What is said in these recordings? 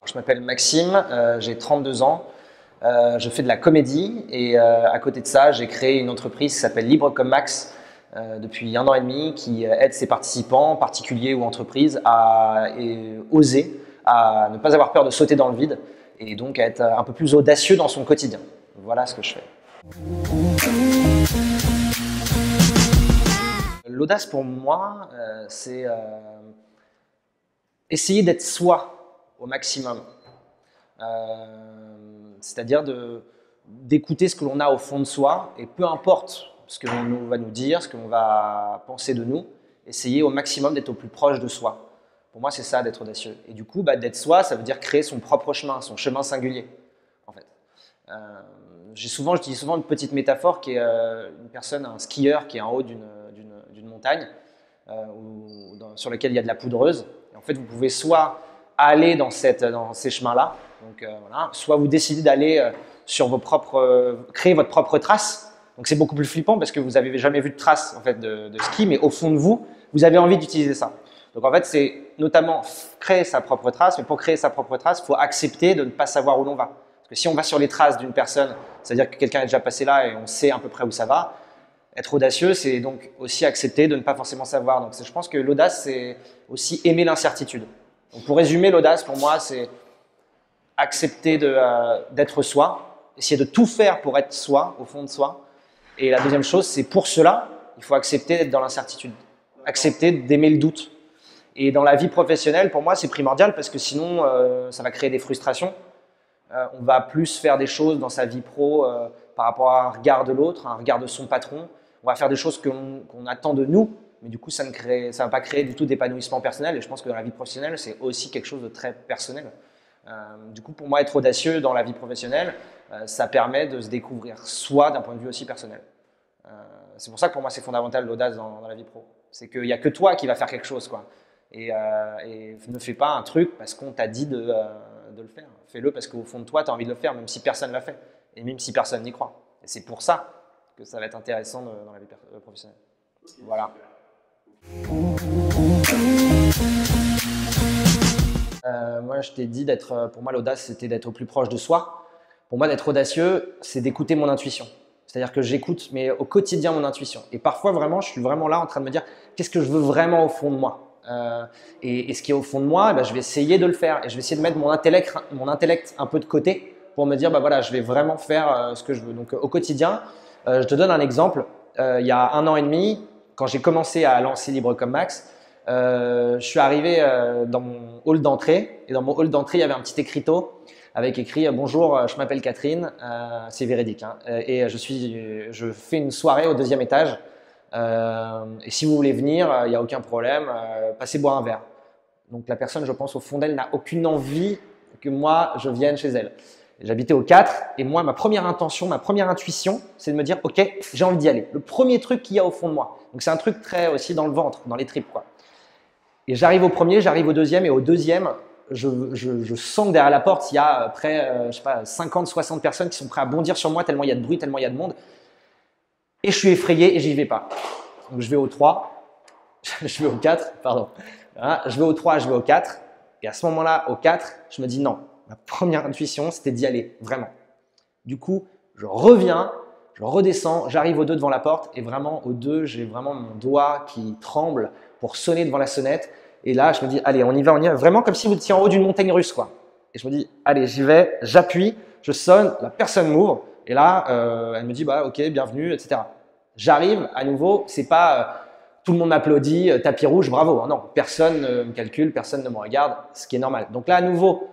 Je m'appelle Maxime, j'ai 32 ans, je fais de la comédie et à côté de ça, j'ai créé une entreprise qui s'appelle Libre comme Max depuis 1 an et demi qui aide ses participants, particuliers ou entreprises, à oser, à ne pas avoir peur de sauter dans le vide et donc à être un peu plus audacieux dans son quotidien. Voilà ce que je fais. L'audace pour moi, c'est essayer d'être soi au maximum. C'est-à-dire d'écouter ce que l'on a au fond de soi et peu importe ce que l'on va nous dire, ce que l'on va penser de nous, essayer au maximum d'être au plus proche de soi. Pour moi, c'est ça d'être audacieux. Et du coup, d'être soi, ça veut dire créer son propre chemin, son chemin singulier, en fait. J'utilise souvent une petite métaphore qui est une personne, un skieur qui est en haut d'une montagne sur laquelle il y a de la poudreuse. Et en fait, vous pouvez soit aller dans ces chemins-là, donc voilà, soit vous décidez d'aller créer votre propre trace. Donc c'est beaucoup plus flippant parce que vous n'avez jamais vu de trace en fait, de ski, mais au fond de vous, vous avez envie d'utiliser ça. Donc en fait, c'est notamment créer sa propre trace, mais pour créer sa propre trace, il faut accepter de ne pas savoir où l'on va. Parce que si on va sur les traces d'une personne, c'est-à-dire que quelqu'un est déjà passé là et on sait à peu près où ça va. Être audacieux, c'est donc aussi accepter de ne pas forcément savoir. Donc je pense que l'audace, c'est aussi aimer l'incertitude. Donc pour résumer, l'audace, pour moi, c'est accepter d'être soi, essayer de tout faire pour être soi, au fond de soi. Et la deuxième chose, c'est pour cela, il faut accepter d'être dans l'incertitude, accepter d'aimer le doute. Et dans la vie professionnelle, pour moi, c'est primordial parce que sinon, ça va créer des frustrations. On va plus faire des choses dans sa vie pro par rapport à un regard de l'autre, un regard de son patron. On va faire des choses qu'on attend de nous, mais du coup, ça ne va pas créer du tout d'épanouissement personnel. Et je pense que dans la vie professionnelle, c'est aussi quelque chose de très personnel. Du coup, pour moi, être audacieux dans la vie professionnelle, ça permet de se découvrir soi d'un point de vue aussi personnel. C'est pour ça que pour moi, c'est fondamental l'audace dans la vie pro. C'est qu'il n'y a que toi qui va faire quelque chose, quoi. Et ne fais pas un truc parce qu'on t'a dit de le faire. Fais-le parce qu'au fond de toi, tu as envie de le faire, même si personne ne l'a fait. Et même si personne n'y croit. Et c'est pour ça que ça va être intéressant dans la vie professionnelle. Voilà. Moi, je t'ai dit pour moi, l'audace, c'était d'être au plus proche de soi. Pour moi, d'être audacieux, c'est d'écouter mon intuition. C'est-à-dire que j'écoute, mais au quotidien, mon intuition. Et parfois, vraiment, je suis vraiment là en train de me dire qu'est-ce que je veux vraiment au fond de moi. Et ce qui est au fond de moi, je vais essayer de le faire. Et je vais essayer de mettre mon intellect un peu de côté pour me dire, voilà, je vais vraiment faire ce que je veux. Donc, au quotidien, je te donne un exemple. Il y a 1 an et demi, quand j'ai commencé à lancer Libre comme Max, je suis arrivé dans mon hall d'entrée. Et dans mon hall d'entrée, il y avait un petit écriteau avec écrit « Bonjour, je m'appelle Catherine ». C'est véridique. Hein, et je fais une soirée au 2e étage. Et si vous voulez venir, il n'y a aucun problème, passez boire un verre. Donc la personne, je pense, au fond d'elle, n'a aucune envie que moi, je vienne chez elle. J'habitais au 4 et moi, ma première intention, ma première intuition, c'est de me dire « Ok, j'ai envie d'y aller ». Le premier truc qu'il y a au fond de moi. Donc c'est un truc très aussi dans le ventre, dans les tripes, quoi. Et j'arrive au premier, j'arrive au deuxième et au deuxième, je sens que derrière la porte, il y a près, je sais pas, 50, 60 personnes qui sont prêtes à bondir sur moi tellement il y a de bruit, tellement il y a de monde. Et je suis effrayé et j'y vais pas. Donc je vais au 3, je vais au 4, pardon. Voilà, je vais au 3, je vais au 4. Et à ce moment-là, au 4, je me dis non. Ma première intuition, c'était d'y aller, vraiment. Du coup, je reviens, je redescends, j'arrive au 2 devant la porte. Et vraiment, au 2, j'ai vraiment mon doigt qui tremble pour sonner devant la sonnette. Et là, je me dis, allez, on y va. Vraiment comme si vous étiez en haut d'une montagne russe, quoi. Et je me dis, allez, j'y vais, j'appuie, je sonne, la personne m'ouvre. Et là, elle me dit, ok, bienvenue, etc. J'arrive, à nouveau, c'est pas tout le monde m'applaudit, tapis rouge, bravo. Non, personne ne me calcule, personne ne me regarde, ce qui est normal. Donc là, à nouveau,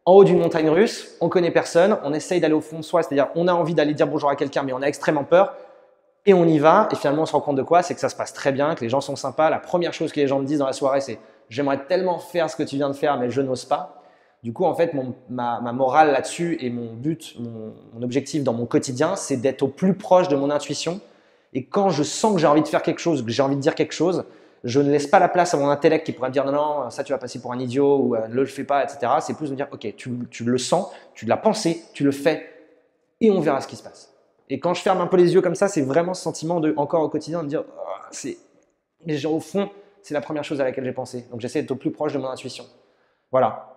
en haut d'une montagne russe, on connaît personne, on essaye d'aller au fond de soi, c'est-à-dire on a envie d'aller dire bonjour à quelqu'un, mais on a extrêmement peur. Et on y va, et finalement, on se rend compte de quoi? C'est que ça se passe très bien, que les gens sont sympas. La première chose que les gens me disent dans la soirée, c'est « J'aimerais tellement faire ce que tu viens de faire, mais je n'ose pas ». Du coup, en fait, ma morale là-dessus et mon but, mon objectif dans mon quotidien, c'est d'être au plus proche de mon intuition. Et quand je sens que j'ai envie de faire quelque chose, que j'ai envie de dire quelque chose, je ne laisse pas la place à mon intellect qui pourrait me dire « Non, non, ça tu vas passer pour un idiot » ou « Ne le fais pas », etc. C'est plus de me dire « Ok, tu le sens, tu l'as pensé, tu le fais et on verra ce qui se passe ». Et quand je ferme un peu les yeux comme ça, c'est vraiment ce sentiment encore au quotidien de me dire oh, Mais au fond, c'est la première chose à laquelle j'ai pensé. Donc j'essaie d'être au plus proche de mon intuition. Voilà.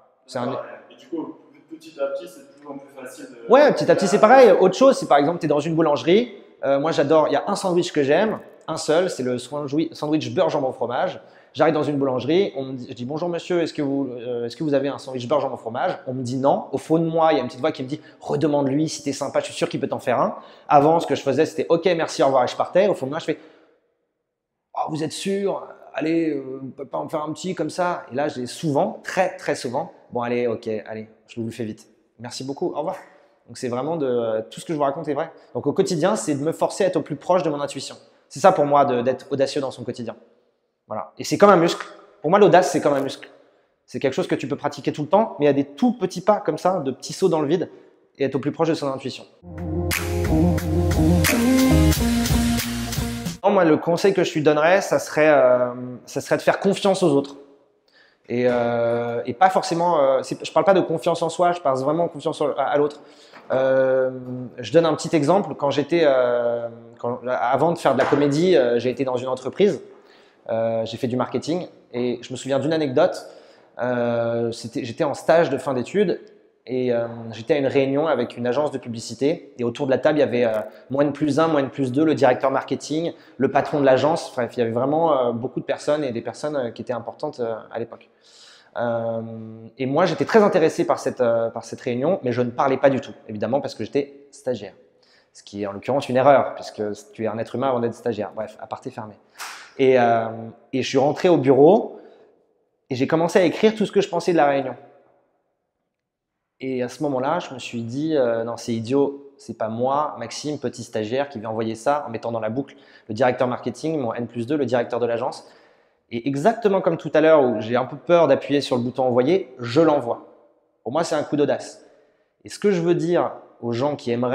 Et du coup, petit à petit, c'est de plus en plus facile de… Ouais, petit à petit, c'est pareil. Autre chose, si par exemple, tu es dans une boulangerie, moi j'adore, il y a un sandwich que j'aime, un seul, c'est le sandwich beurre jambon fromage. J'arrive dans une boulangerie, je dis bonjour monsieur, est-ce que vous avez un sandwich beurre jambon fromage? On me dit non. Au fond de moi, il y a une petite voix qui me dit redemande-lui si t'es sympa, je suis sûr qu'il peut t'en faire un. Avant, ce que je faisais, c'était ok, merci, au revoir et je partais. Au fond de moi, je fais oh, vous êtes sûr? Allez, on peut pas en faire un petit comme ça? Et là, j'ai souvent, très très souvent, bon allez, ok, allez, je vous le fais vite. Merci beaucoup, au revoir. Donc c'est vraiment tout ce que je vous raconte est vrai. Donc au quotidien, c'est de me forcer à être au plus proche de mon intuition. C'est ça pour moi d'être audacieux dans son quotidien. Voilà. Et c'est comme un muscle. Pour moi, l'audace, c'est comme un muscle. C'est quelque chose que tu peux pratiquer tout le temps, mais il y a des tout petits pas comme ça, de petits sauts dans le vide, et être au plus proche de son intuition. Moi, le conseil que je lui donnerais, ça serait de faire confiance aux autres. Et pas forcément, je parle pas de confiance en soi, je parle vraiment de confiance à l'autre. Je donne un petit exemple. Avant de faire de la comédie, j'ai été dans une entreprise. J'ai fait du marketing et je me souviens d'une anecdote. J'étais en stage de fin d'études et j'étais à une réunion avec une agence de publicité et autour de la table, il y avait -1, -2, le directeur marketing, le patron de l'agence. Bref, il y avait vraiment beaucoup de personnes et des personnes qui étaient importantes à l'époque. Et moi, j'étais très intéressé par cette réunion, mais je ne parlais pas du tout, évidemment, parce que j'étais stagiaire. Ce qui est en l'occurrence une erreur, puisque tu es un être humain avant d'être stagiaire. Bref, aparté fermé. Et je suis rentré au bureau et j'ai commencé à écrire tout ce que je pensais de la réunion. Et à ce moment-là, je me suis dit, non, c'est idiot, c'est pas moi, Maxime, petit stagiaire, qui vais envoyer ça en mettant dans la boucle le directeur marketing, mon N+2, le directeur de l'agence. Et exactement comme tout à l'heure où j'ai un peu peur d'appuyer sur le bouton envoyer, je l'envoie. Pour moi, c'est un coup d'audace. Et ce que je veux dire aux gens qui aiment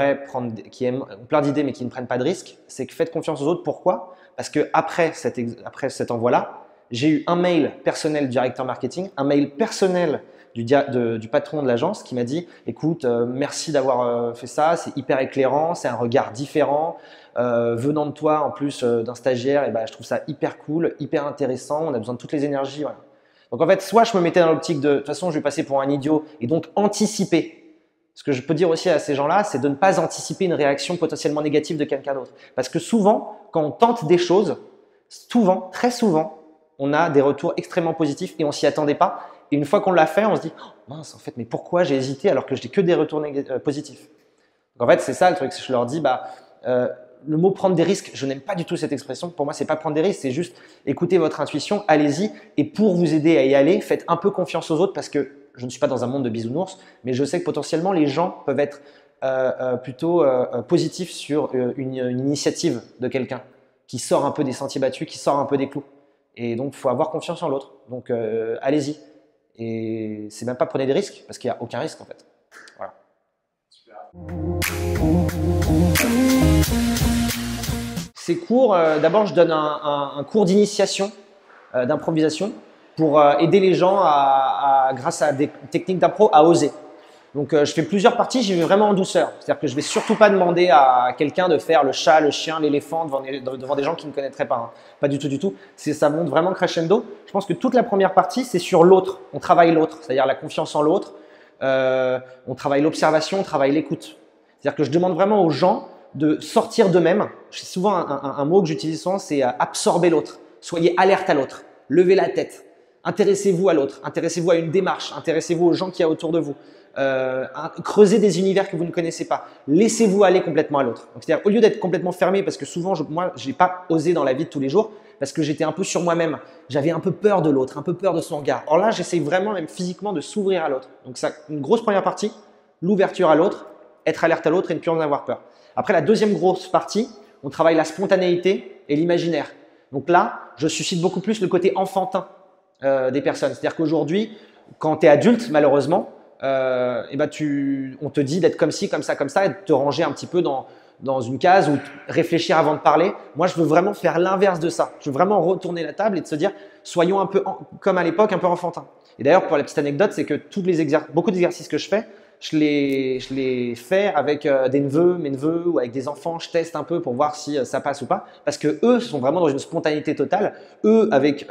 plein d'idées mais qui ne prennent pas de risques, c'est que faites confiance aux autres. Pourquoi? Parce que après cet envoi-là, j'ai eu un mail personnel du directeur marketing, un mail personnel du patron de l'agence qui m'a dit « Écoute, merci d'avoir fait ça, c'est hyper éclairant, c'est un regard différent. Venant de toi, en plus d'un stagiaire, et ben, je trouve ça hyper cool, hyper intéressant, on a besoin de toutes les énergies. » Voilà. Donc en fait, soit je me mettais dans l'optique de toute façon, je vais passer pour un idiot et donc anticiper. Ce que je peux dire aussi à ces gens-là, c'est de ne pas anticiper une réaction potentiellement négative de quelqu'un d'autre. Parce que souvent, quand on tente des choses, très souvent, on a des retours extrêmement positifs et on s'y attendait pas. Et une fois qu'on l'a fait, on se dit oh, mince, en fait, mais pourquoi j'ai hésité alors que je n'ai que des retours positifs? Donc en fait, c'est ça le truc. Je leur dis le mot prendre des risques, je n'aime pas du tout cette expression. Pour moi, c'est pas prendre des risques, c'est juste écouter votre intuition, allez-y. Et pour vous aider à y aller, faites un peu confiance aux autres parce que je ne suis pas dans un monde de bisounours, mais je sais que potentiellement les gens peuvent être plutôt positifs sur une initiative de quelqu'un qui sort un peu des sentiers battus, qui sort un peu des clous. Et donc, il faut avoir confiance en l'autre. Donc, allez-y. Et c'est même pas prenez des risques parce qu'il n'y a aucun risque en fait. Voilà. Super. Ces cours, d'abord, je donne un cours d'initiation, d'improvisation, pour aider les gens, grâce à des techniques d'impro, à oser. Donc, je fais plusieurs parties, j'y vais vraiment en douceur. C'est-à-dire que je ne vais surtout pas demander à quelqu'un de faire le chat, le chien, l'éléphant devant des gens qui ne connaîtraient pas. Hein. Pas du tout, du tout. Ça monte vraiment crescendo. Je pense que toute la première partie, c'est sur l'autre. On travaille l'autre, c'est-à-dire la confiance en l'autre. On travaille l'observation, on travaille l'écoute. C'est-à-dire que je demande vraiment aux gens de sortir d'eux-mêmes. C'est souvent un mot que j'utilise souvent, c'est absorber l'autre. Soyez alerte à l'autre. Levez la tête. Intéressez-vous à l'autre. Intéressez-vous à une démarche. Intéressez-vous aux gens qu'il y a autour de vous. Creusez des univers que vous ne connaissez pas. Laissez-vous aller complètement à l'autre. C'est-à-dire, au lieu d'être complètement fermé, parce que souvent, moi, je n'ai pas osé dans la vie de tous les jours, parce que j'étais un peu sur moi-même. J'avais un peu peur de l'autre, un peu peur de son regard. Or là, j'essaye vraiment, même physiquement, de s'ouvrir à l'autre. Donc, ça, une grosse première partie, l'ouverture à l'autre, être alerte à l'autre et ne plus en avoir peur. Après, la deuxième grosse partie, on travaille la spontanéité et l'imaginaire. Donc là, je suscite beaucoup plus le côté enfantin des personnes. C'est-à-dire qu'aujourd'hui, quand tu es adulte, malheureusement, on te dit d'être comme ci, comme ça, et de te ranger un petit peu dans une case ou réfléchir avant de parler. Moi, je veux vraiment faire l'inverse de ça. Je veux vraiment retourner la table et de se dire, soyons un peu, comme à l'époque, un peu enfantin. Et d'ailleurs, pour la petite anecdote, c'est que beaucoup d'exercices que je fais, je les fais avec des neveux, mes neveux ou avec des enfants. Je teste un peu pour voir si ça passe ou pas. Parce que eux sont vraiment dans une spontanéité totale. Eux, avec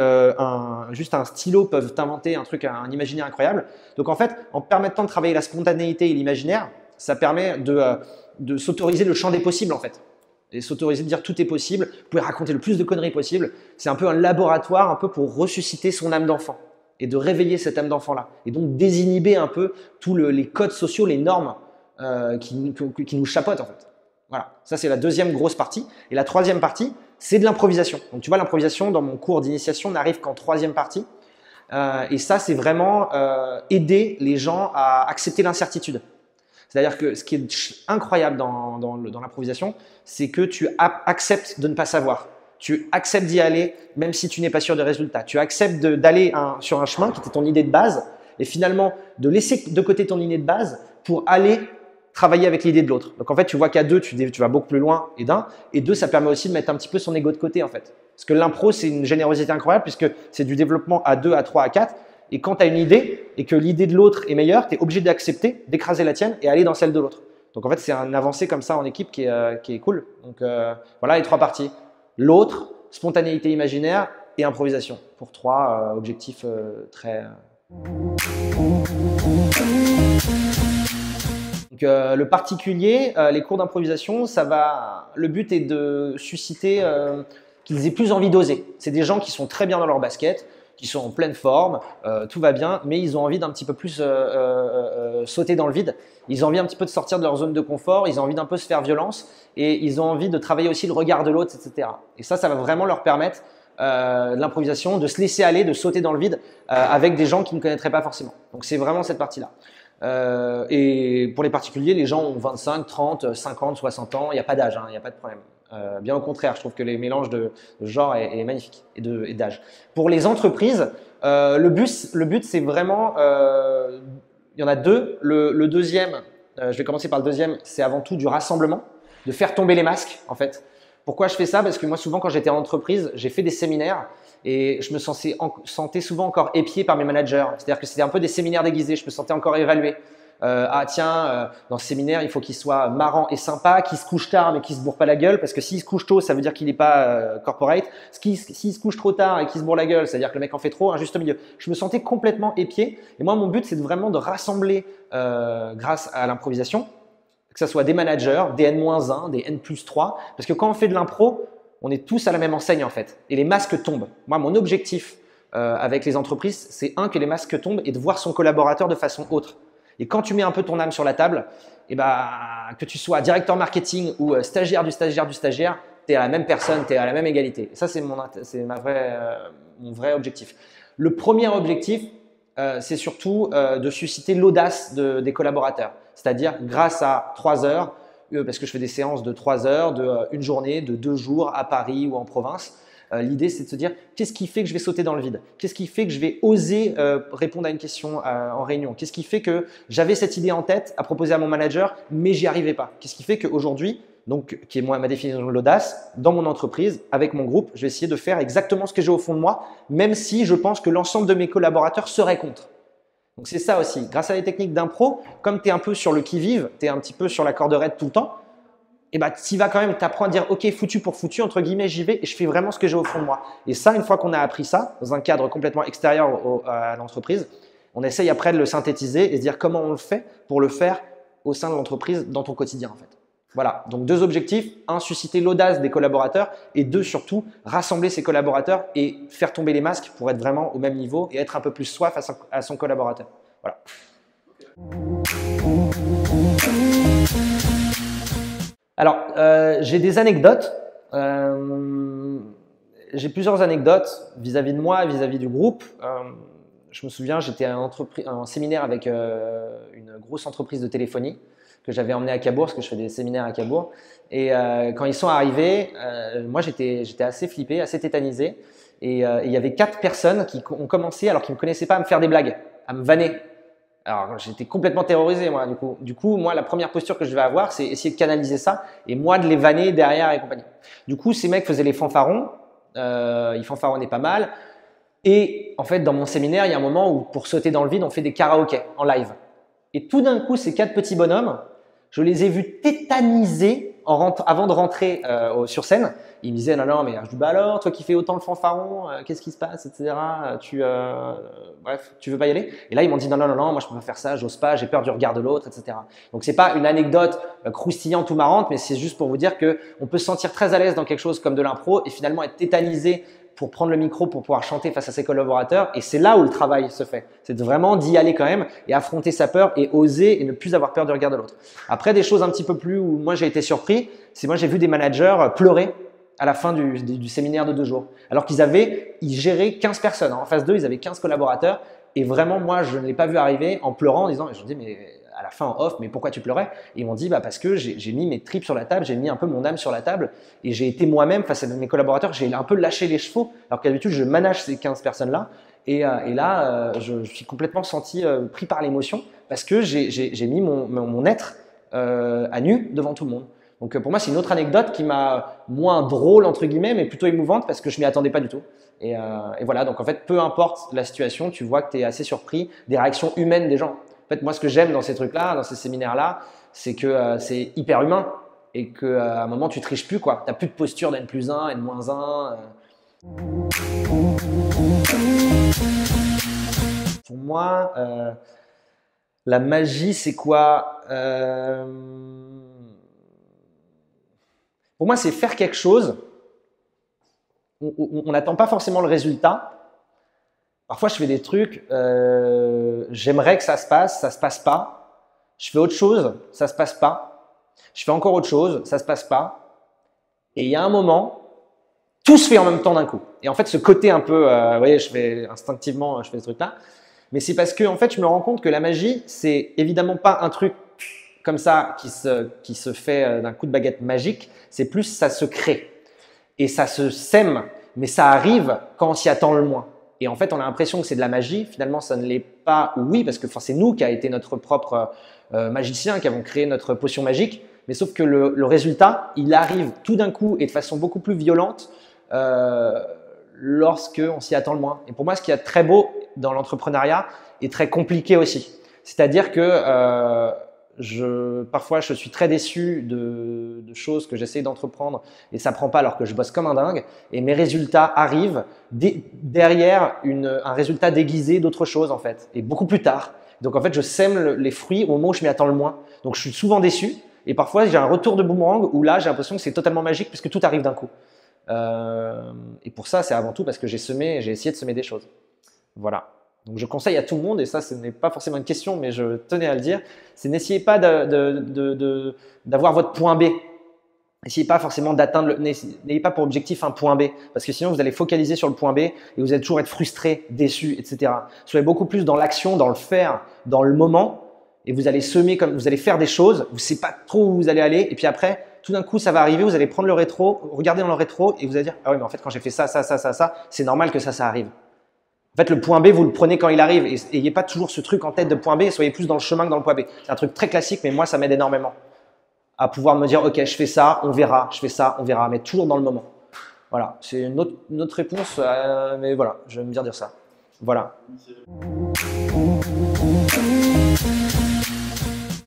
juste un stylo, peuvent inventer un truc, un imaginaire incroyable. Donc en fait, en permettant de travailler la spontanéité et l'imaginaire, ça permet de s'autoriser le champ des possibles en fait. Et s'autoriser de dire tout est possible. Vous pouvez raconter le plus de conneries possible. C'est un peu un laboratoire un peu pour ressusciter son âme d'enfant et de réveiller cette âme d'enfant-là. Et donc désinhiber un peu tous les codes sociaux, les normes qui nous chapeautent en fait. Voilà, ça c'est la deuxième grosse partie. Et la troisième partie, c'est de l'improvisation. Donc tu vois, l'improvisation dans mon cours d'initiation n'arrive qu'en troisième partie. Et ça, c'est vraiment aider les gens à accepter l'incertitude. C'est-à-dire que ce qui est incroyable dans l'improvisation, c'est que tu acceptes de ne pas savoir. Tu acceptes d'y aller même si tu n'es pas sûr des résultats. Tu acceptes d'aller sur un chemin qui était ton idée de base et finalement de laisser de côté ton idée de base pour aller travailler avec l'idée de l'autre. Donc en fait, tu vois qu'à deux, tu vas beaucoup plus loin et d'un. Et deux, ça permet aussi de mettre un petit peu son ego de côté en fait. Parce que l'impro, c'est une générosité incroyable puisque c'est du développement à 2, à 3, à 4. Et quand tu as une idée et que l'idée de l'autre est meilleure, tu es obligé d'accepter, d'écraser la tienne et aller dans celle de l'autre. Donc en fait, c'est un avancé comme ça en équipe qui est cool. Donc voilà les trois parties. L'autre, spontanéité imaginaire et improvisation. Pour trois objectifs très… Donc, le particulier, les cours d'improvisation, le but est de susciter qu'ils aient plus envie d'oser. C'est des gens qui sont très bien dans leur basket, qui sont en pleine forme, tout va bien, mais ils ont envie d'un petit peu plus sauter dans le vide. Ils ont envie un petit peu de sortir de leur zone de confort, ils ont envie d'un peu se faire violence et ils ont envie de travailler aussi le regard de l'autre, etc. Et ça va vraiment leur permettre de l'improvisation, de se laisser aller, de sauter dans le vide avec des gens qui ne connaîtraient pas forcément. Donc c'est vraiment cette partie-là. Et pour les particuliers, les gens ont 25, 30, 50, 60 ans, il n'y a pas d'âge, il n'y a pas de problème. Bien au contraire, je trouve que les mélanges de genre est magnifique et d'âge. Pour les entreprises, le but c'est vraiment, il y en a deux. Le deuxième, je vais commencer par le deuxième, c'est avant tout du rassemblement, de faire tomber les masques en fait. Pourquoi je fais ça? Parce que moi souvent quand j'étais en entreprise, j'ai fait des séminaires et je me sentais souvent encore épié par mes managers. C'est-à-dire que c'était un peu des séminaires déguisés, je me sentais encore évalué. Dans ce séminaire, il faut qu'il soit marrant et sympa, qu'il se couche tard mais qu'il se bourre pas la gueule, parce que s'il se couche tôt, ça veut dire qu'il n'est pas corporate. S'il se couche trop tard et qu'il se bourre la gueule, ça veut dire que le mec en fait trop, un juste milieu. Je me sentais complètement épié. Et moi, mon but, c'est vraiment de rassembler grâce à l'improvisation, que ce soit des managers, des N-1, des N+3, parce que quand on fait de l'impro, on est tous à la même enseigne en fait, et les masques tombent. Moi, mon objectif avec les entreprises, c'est que les masques tombent et de voir son collaborateur de façon autre. Et quand tu mets un peu ton âme sur la table, que tu sois directeur marketing ou stagiaire du stagiaire, tu es à la même personne, tu es à la même égalité. Et ça, c'est mon vrai objectif. Le premier objectif, c'est surtout de susciter l'audace des collaborateurs. C'est-à-dire grâce à 3 heures, parce que je fais des séances de 3 heures, une journée, de 2 jours à Paris ou en province. L'idée, c'est de se dire qu'est-ce qui fait que je vais sauter dans le vide? Qu'est-ce qui fait que je vais oser répondre à une question en réunion? Qu'est-ce qui fait que j'avais cette idée en tête à proposer à mon manager, mais j'y arrivais pas? Qu'est-ce qui fait qu'aujourd'hui, donc qui est ma définition de l'audace, dans mon entreprise, avec mon groupe, je vais essayer de faire exactement ce que j'ai au fond de moi, même si je pense que l'ensemble de mes collaborateurs seraient contre. Donc c'est ça aussi. Grâce à les techniques d'impro, comme tu es un peu sur le qui-vive, tu es un petit peu sur la corde raide tout le temps, tu vas quand même t'apprendre à dire ok, foutu pour foutu, entre guillemets, j'y vais et je fais vraiment ce que j'ai au fond de moi. Et ça, une fois qu'on a appris ça, dans un cadre complètement extérieur à l'entreprise, on essaye après de le synthétiser et de dire comment on le fait pour le faire au sein de l'entreprise dans ton quotidien en fait. Voilà, donc 2 objectifs, 1, susciter l'audace des collaborateurs et 2, surtout, rassembler ses collaborateurs et faire tomber les masques pour être vraiment au même niveau et être un peu plus soif à son collaborateur. Voilà. Alors, j'ai des anecdotes. J'ai plusieurs anecdotes vis-à-vis de moi et vis-à-vis du groupe. Je me souviens, j'étais en séminaire avec une grosse entreprise de téléphonie que j'avais emmené à Cabourg, parce que je fais des séminaires à Cabourg. Et quand ils sont arrivés, moi j'étais assez flippé, assez tétanisé. Et il y avait 4 personnes qui ont commencé, alors qu'ils ne me connaissaient pas, à me faire des blagues, à me vanner. Alors j'étais complètement terrorisé moi du coup moi la première posture que je vais avoir c'est essayer de canaliser ça et moi de les vanner derrière et compagnie. Du coup ces mecs faisaient les fanfarons, ils fanfaronnaient pas mal et en fait dans mon séminaire il y a un moment où pour sauter dans le vide on fait des karaokés en live. Et tout d'un coup, ces 4 petits bonhommes, je les ai vus tétanisés avant de rentrer sur scène. Ils me disaient, non, mais je dis, bah alors, toi qui fais autant le fanfaron, qu'est-ce qui se passe, etc. Bref, tu veux pas y aller? Et là, ils m'ont dit, non, moi je peux pas faire ça, j'ose pas, j'ai peur du regard de l'autre, etc. Donc, c'est pas une anecdote croustillante ou marrante, mais c'est juste pour vous dire que on peut se sentir très à l'aise dans quelque chose comme de l'impro et finalement être tétanisé pour prendre le micro, pour pouvoir chanter face à ses collaborateurs. Et c'est là où le travail se fait. C'est vraiment d'y aller quand même et affronter sa peur et oser et ne plus avoir peur du regard de l'autre. Après, des choses un petit peu plus où moi j'ai été surpris, c'est moi j'ai vu des managers pleurer à la fin du séminaire de 2 jours. Alors ils géraient 15 personnes. En face d'eux, ils avaient 15 collaborateurs. Et vraiment, moi, je ne l'ai pas vu arriver en pleurant, en disant, je me dis, mais à la fin en off, mais pourquoi tu pleurais? Et ils m'ont dit, parce que j'ai mis mes tripes sur la table, j'ai mis un peu mon âme sur la table et j'ai été moi-même face à mes collaborateurs, j'ai un peu lâché les chevaux, alors qu'à l'habitude, je manage ces 15 personnes-là. Et là, je suis complètement senti pris par l'émotion parce que j'ai mis mon être à nu devant tout le monde. Donc pour moi, c'est une autre anecdote qui m'a moins drôle, entre guillemets, mais plutôt émouvante parce que je m'y attendais pas du tout. Et voilà, donc en fait, peu importe la situation, tu vois que tu es assez surpris des réactions humaines des gens. En fait, moi, ce que j'aime dans ces trucs-là, dans ces séminaires-là, c'est que c'est hyper humain et qu'à un moment, tu triches plus, quoi. Tu n'as plus de posture d'N+1, N-1. Pour moi, la magie, c'est quoi? Pour moi, c'est faire quelque chose. On n'attend pas forcément le résultat. Parfois, je fais des trucs, j'aimerais que ça se passe pas. Je fais autre chose, ça se passe pas. Je fais encore autre chose, ça se passe pas. Et il y a un moment, tout se fait en même temps d'un coup. Et en fait, ce côté un peu, vous voyez, je fais instinctivement, je fais ce truc-là. Mais c'est parce que, en fait, je me rends compte que la magie, c'est évidemment pas un truc comme ça qui se fait d'un coup de baguette magique. C'est plus, ça se crée. Et ça se sème, mais ça arrive quand on s'y attend le moins. Et en fait, on a l'impression que c'est de la magie. Finalement, ça ne l'est pas. Oui, parce que c'est nous qui avons été notre propre magicien, qui avons créé notre potion magique. Mais sauf que le résultat, il arrive tout d'un coup et de façon beaucoup plus violente lorsqu'on s'y attend le moins. Et pour moi, ce qui est très beau dans l'entrepreneuriat est très compliqué aussi. C'est-à-dire que parfois, je suis très déçu de choses que j'essaie d'entreprendre et ça prend pas alors que je bosse comme un dingue. Et mes résultats arrivent derrière un résultat déguisé d'autre chose en fait, et beaucoup plus tard. Donc en fait, je sème les fruits au moment où je m'y attends le moins. Donc je suis souvent déçu et parfois j'ai un retour de boomerang où là, j'ai l'impression que c'est totalement magique puisque tout arrive d'un coup. Et pour ça, c'est avant tout parce que j'ai essayé de semer des choses. Voilà. Donc je conseille à tout le monde, et ça ce n'est pas forcément une question, mais je tenais à le dire, c'est n'essayez pas d'avoir votre point B. N'essayez pas forcément n'ayez pas pour objectif un point B, parce que sinon vous allez focaliser sur le point B et vous allez toujours être frustré, déçu, etc. Soyez beaucoup plus dans l'action, dans le faire, dans le moment, et vous allez semer, comme vous allez faire des choses, vous ne savez pas trop où vous allez aller, et puis après, tout d'un coup ça va arriver, vous allez prendre le rétro, regarder dans le rétro, et vous allez dire, ah oui, mais en fait quand j'ai fait ça, c'est normal que ça arrive. En fait, le point B, vous le prenez quand il arrive. Et n'ayez pas toujours ce truc en tête de point B. Soyez plus dans le chemin que dans le point B. C'est un truc très classique, mais moi, ça m'aide énormément à pouvoir me dire, OK, je fais ça, on verra. Je fais ça, on verra. Mais toujours dans le moment. Voilà. C'est une autre réponse. Mais voilà, je vais me dire ça. Voilà.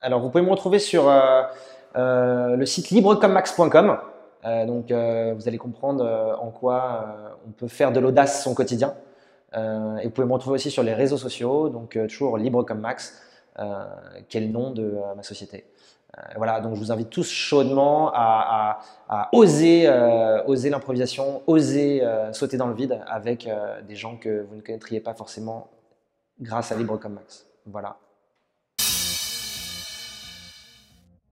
Alors, vous pouvez me retrouver sur le site librecommax.com. Donc, vous allez comprendre en quoi on peut faire de l'audace son quotidien. Et vous pouvez me retrouver aussi sur les réseaux sociaux, donc toujours Libre comme Max, qui est le nom de ma société. Voilà, donc je vous invite tous chaudement à oser l'improvisation, oser sauter dans le vide avec des gens que vous ne connaîtriez pas forcément grâce à Libre comme Max. Voilà.